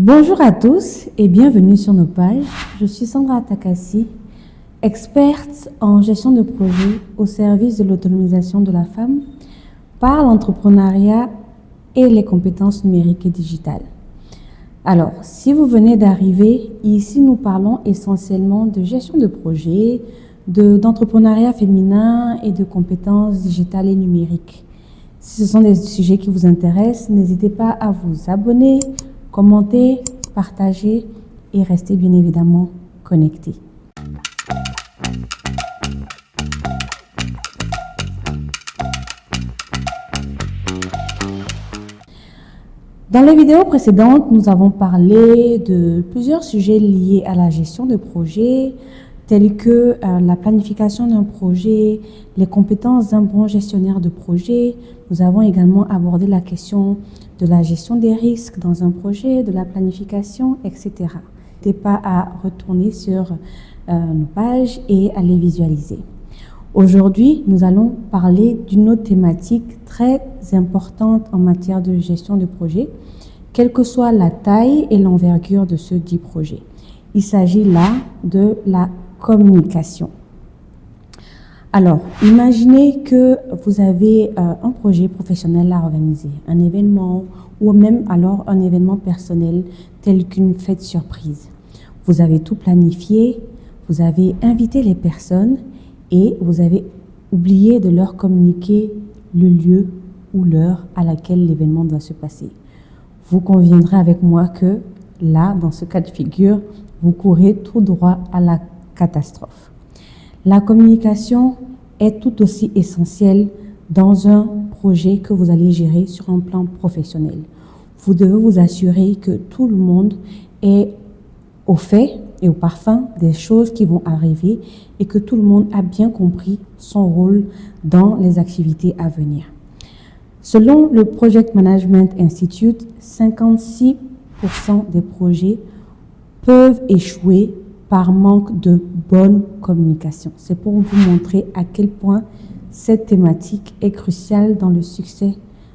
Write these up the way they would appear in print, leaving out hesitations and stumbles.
Bonjour à tous et bienvenue sur nos pages. Je suis Sandra Takassi, experte en gestion de projet au service de l'autonomisation de la femme par l'entrepreneuriat et les compétences numériques et digitales. Alors, si vous venez d'arriver, ici nous parlons essentiellement de gestion de projet, d'entrepreneuriat féminin et de compétences digitales et numériques. Si ce sont des sujets qui vous intéressent, n'hésitez pas à vous abonner, commenter, partager et rester bien évidemment connecté. Dans les vidéos précédentes, nous avons parlé de plusieurs sujets liés à la gestion de projet, tels que la planification d'un projet, les compétences d'un bon gestionnaire de projet. Nous avons également abordé la question de la gestion des risques dans un projet, de la planification, etc. N'hésitez pas à retourner sur nos pages et à les visualiser. Aujourd'hui, nous allons parler d'une autre thématique très importante en matière de gestion de projet, quelle que soit la taille et l'envergure de ce dit projet. Il s'agit là de la communication. Alors, imaginez que vous avez un projet professionnel à organiser, un événement ou même alors un événement personnel tel qu'une fête surprise. Vous avez tout planifié, vous avez invité les personnes et vous avez oublié de leur communiquer le lieu ou l'heure à laquelle l'événement doit se passer. Vous conviendrez avec moi que là, dans ce cas de figure, vous courez tout droit à la catastrophe. La communication est tout aussi essentielle dans un projet que vous allez gérer sur un plan professionnel. Vous devez vous assurer que tout le monde est au fait et au parfum des choses qui vont arriver et que tout le monde a bien compris son rôle dans les activités à venir. Selon le Project Management Institute, 56% des projets peuvent échouer par manque de bonne communication. C'est pour vous montrer à quel point cette thématique est cruciale dans le succès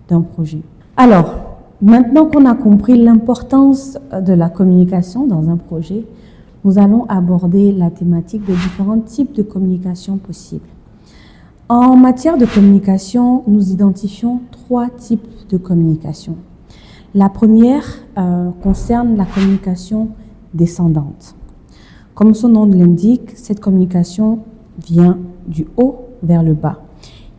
d'un projet. Alors, maintenant qu'on a compris l'importance de la communication dans un projet, nous allons aborder la thématique des différents types de communication possibles. En matière de communication, nous identifions 3 types de communication. La première concerne la communication descendante. Comme son nom l'indique, cette communication vient du haut vers le bas.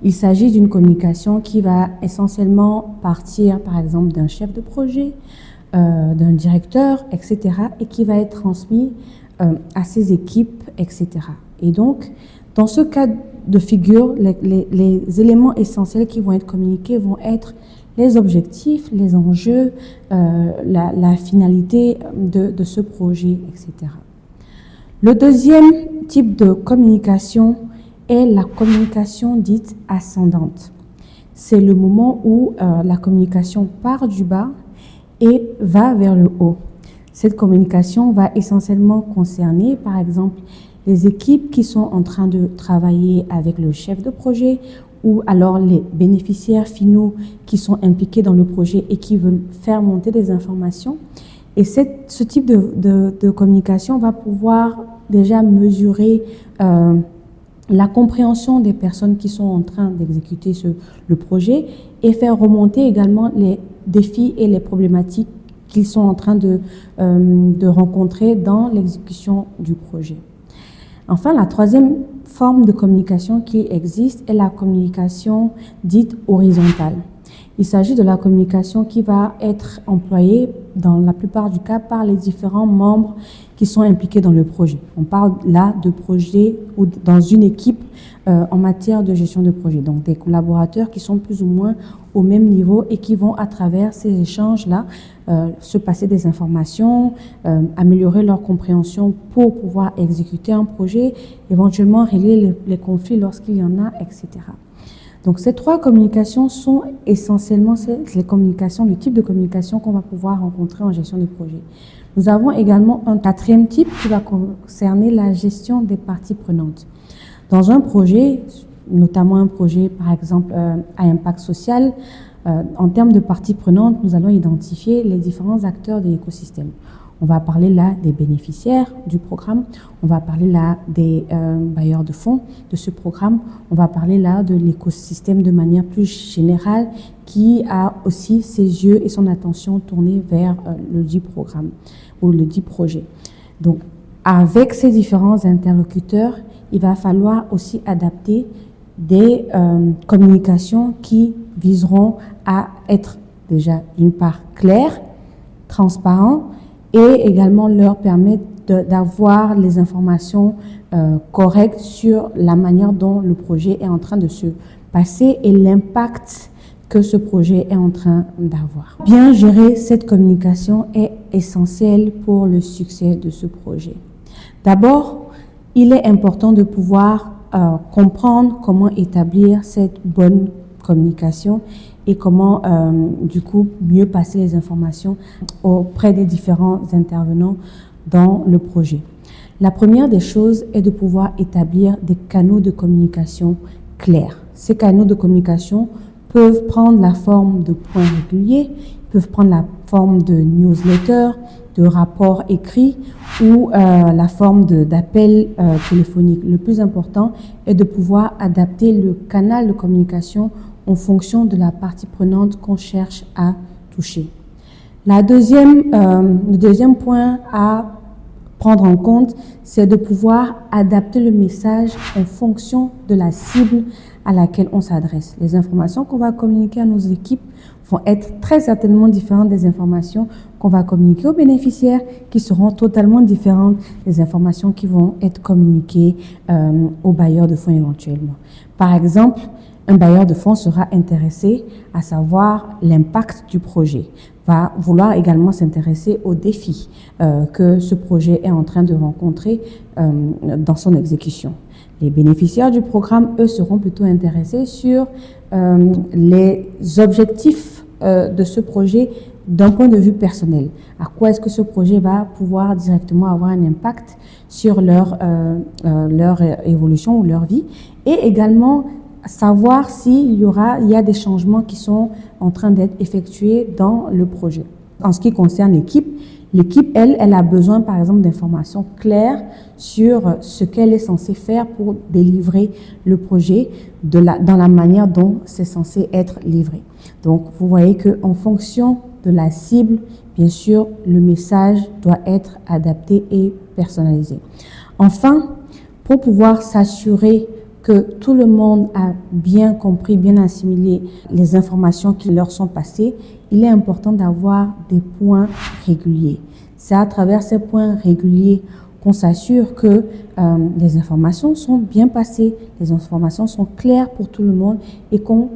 Il s'agit d'une communication qui va essentiellement partir, par exemple, d'un chef de projet, d'un directeur, etc., et qui va être transmis à ses équipes, etc. Et donc, dans ce cas de figure, les éléments essentiels qui vont être communiqués vont être les objectifs, les enjeux, la finalité de ce projet, etc. Le deuxième type de communication est la communication dite ascendante. C'est le moment où la communication part du bas et va vers le haut. Cette communication va essentiellement concerner, par exemple, les équipes qui sont en train de travailler avec le chef de projet ou alors les bénéficiaires finaux qui sont impliqués dans le projet et qui veulent faire monter des informations. Et ce type de communication va pouvoir déjà mesurer la compréhension des personnes qui sont en train d'exécuter le projet et faire remonter également les défis et les problématiques qu'ils sont en train de rencontrer dans l'exécution du projet. Enfin, la troisième forme de communication qui existe est la communication dite horizontale. Il s'agit de la communication qui va être employée dans la plupart du cas par les différents membres qui sont impliqués dans le projet. On parle là de projets ou dans une équipe en matière de gestion de projet. Donc des collaborateurs qui sont plus ou moins au même niveau et qui vont à travers ces échanges-là se passer des informations, améliorer leur compréhension pour pouvoir exécuter un projet, éventuellement régler les conflits lorsqu'il y en a, etc. Donc ces 3 communications sont essentiellement les communications, le type de communication qu'on va pouvoir rencontrer en gestion de projet. Nous avons également un 4e type qui va concerner la gestion des parties prenantes. Dans un projet, notamment un projet par exemple à impact social, En termes de parties prenantes, nous allons identifier les différents acteurs de l'écosystème. On va parler là des bénéficiaires du programme, on va parler là des bailleurs de fonds de ce programme, on va parler là de l'écosystème de manière plus générale qui a aussi ses yeux et son attention tournés vers le dit programme ou le dit projet. Donc, avec ces différents interlocuteurs, il va falloir aussi adapter des communications qui viseront à être déjà d'une part claires, transparentes, et également leur permettre d'avoir les informations correctes sur la manière dont le projet est en train de se passer et l'impact que ce projet est en train d'avoir. Bien gérer cette communication est essentiel pour le succès de ce projet. D'abord, il est important de pouvoir comprendre comment établir cette bonne communication et comment, du coup, mieux passer les informations auprès des différents intervenants dans le projet. La première des choses est de pouvoir établir des canaux de communication clairs. Ces canaux de communication peuvent prendre la forme de points réguliers, peuvent prendre la forme de newsletters, de rapports écrits ou la forme d'appels téléphoniques. Le plus important est de pouvoir adapter le canal de communication en fonction de la partie prenante qu'on cherche à toucher. Le deuxième point à prendre en compte, c'est de pouvoir adapter le message en fonction de la cible à laquelle on s'adresse. Les informations qu'on va communiquer à nos équipes vont être très certainement différentes des informations qu'on va communiquer aux bénéficiaires, qui seront totalement différentes des informations qui vont être communiquées aux bailleurs de fonds éventuellement. Par exemple, un bailleur de fonds sera intéressé à savoir l'impact du projet, va vouloir également s'intéresser aux défis que ce projet est en train de rencontrer dans son exécution. Les bénéficiaires du programme, eux, seront plutôt intéressés sur les objectifs de ce projet d'un point de vue personnel. À quoi est-ce que ce projet va pouvoir directement avoir un impact sur leur évolution ou leur vie, et également savoir s'il y a des changements qui sont en train d'être effectués dans le projet. En ce qui concerne l'équipe, elle a besoin, par exemple, d'informations claires sur ce qu'elle est censée faire pour délivrer le projet dans la manière dont c'est censé être livré. Donc, vous voyez qu'en fonction de la cible, bien sûr, le message doit être adapté et personnalisé. Enfin, pour pouvoir s'assurer que tout le monde a bien compris, bien assimilé les informations qui leur sont passées, il est important d'avoir des points réguliers. C'est à travers ces points réguliers qu'on s'assure que les informations sont bien passées, les informations sont claires pour tout le monde et qu'on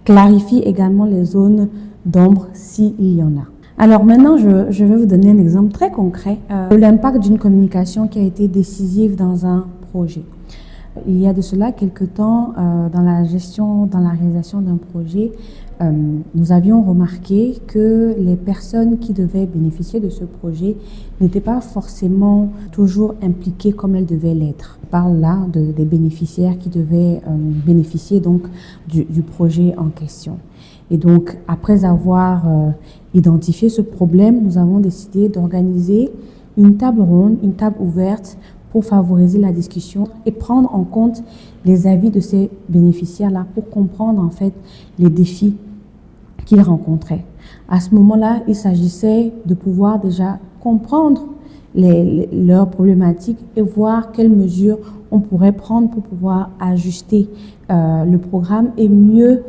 clarifie également les zones d'ombre s'il y en a. Alors maintenant, je vais vous donner un exemple très concret de l'impact d'une communication qui a été décisive dans un projet. Il y a de cela quelque temps, dans la réalisation d'un projet, nous avions remarqué que les personnes qui devaient bénéficier de ce projet n'étaient pas forcément toujours impliquées comme elles devaient l'être. On parle là des bénéficiaires qui devaient bénéficier donc du projet en question. Et donc, après avoir identifié ce problème, nous avons décidé d'organiser une table ronde, une table ouverte pour favoriser la discussion et prendre en compte les avis de ces bénéficiaires-là pour comprendre en fait les défis qu'ils rencontraient. À ce moment-là, il s'agissait de pouvoir déjà comprendre leurs problématiques et voir quelles mesures on pourrait prendre pour pouvoir ajuster le programme et mieux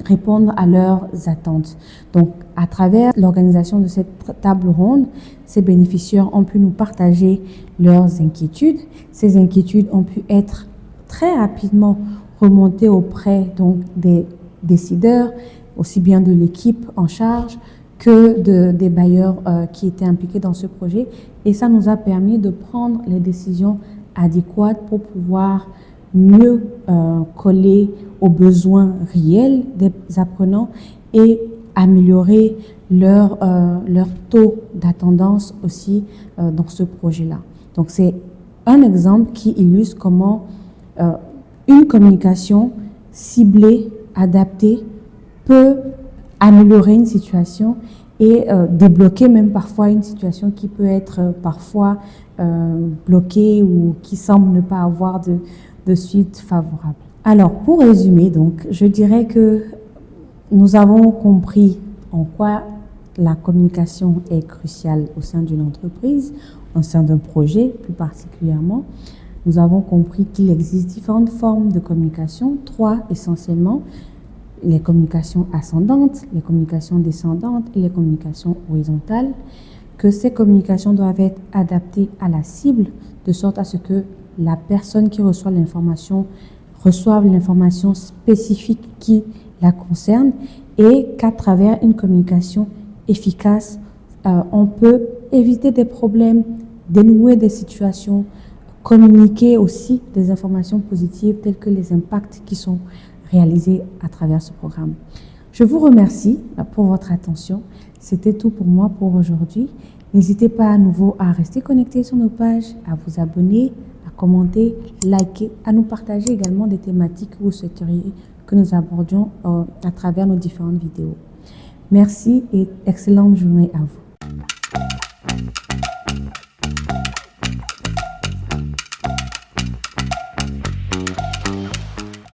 répondre à leurs attentes. Donc, à travers l'organisation de cette table ronde, ces bénéficiaires ont pu nous partager leurs inquiétudes. Ces inquiétudes ont pu être très rapidement remontées auprès donc, des décideurs, aussi bien de l'équipe en charge que des bailleurs qui étaient impliqués dans ce projet. Et ça nous a permis de prendre les décisions adéquates pour pouvoir mieux coller aux besoins réels des apprenants et améliorer leur taux d'attendance aussi dans ce projet-là. Donc c'est un exemple qui illustre comment une communication ciblée, adaptée, peut améliorer une situation et débloquer même parfois une situation qui peut être parfois bloquée ou qui semble ne pas avoir de suite favorable. Alors, pour résumer, donc, je dirais que nous avons compris en quoi la communication est cruciale au sein d'une entreprise, au sein d'un projet plus particulièrement. Nous avons compris qu'il existe différentes formes de communication, 3 essentiellement, les communications ascendantes, les communications descendantes et les communications horizontales, que ces communications doivent être adaptées à la cible, de sorte à ce que la personne qui reçoit l'information reçoive l'information spécifique qui la concerne et qu'à travers une communication efficace, on peut éviter des problèmes, dénouer des situations, communiquer aussi des informations positives telles que les impacts qui sont réalisés à travers ce programme. Je vous remercie pour votre attention. C'était tout pour moi pour aujourd'hui. N'hésitez pas à nouveau à rester connecté sur nos pages, à vous abonner, à commenter, liker, à nous partager également des thématiques que vous souhaiteriez que nous abordions à travers nos différentes vidéos. Merci et excellente journée à vous.